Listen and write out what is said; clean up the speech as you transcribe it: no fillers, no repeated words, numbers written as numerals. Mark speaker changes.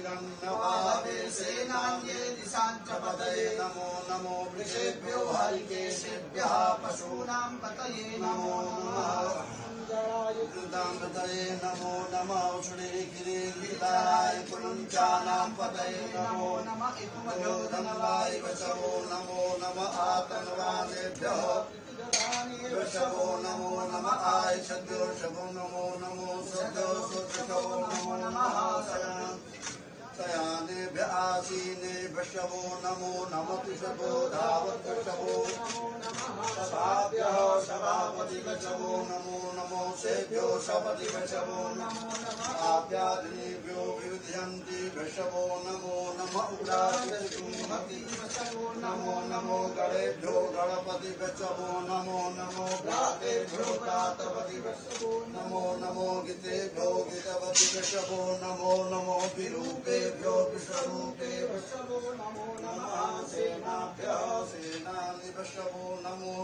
Speaker 1: हिरण्यभावे सेनान्ये दिशाञ्च पतये नमो नमो वृषेभ्यो हरिकेशेभ्यः पशूनां पतये नमो नमः पतये नमो नमः औषधे किरीटाय कुलुञ्चानां पतये नमो नमः इतुमयोधनवाय वशवो नमो नमः आतनवादेभ्यः वशवो नमो नमः आयशद्यो शवो नमो नमो सद्यो सुशवो नमो नमः शयानेभ्य आसीनेभ्य शवो नमो नमः तिशवो धावत शवो सभाभ्यः सभापति वशवो नमो नमो सेभ्यो सपति वशवो नमो नमः आभ्यादिनेभ्यो विविध्यन्ति वशवो नमो नमः उग्रादितुमति वशवो नमो नमो गणेभ्यो गणपति वशवो नमो नमो भ्रातेभ्यो भ्रातपति वशवो नमो नमो गीतेभ्यो गीतवति वशवो नमो नमो विरूपेभ्यो विश्वरूपे वशवो नमो नमः सेनाभ्यः सेनानि वशवो नमो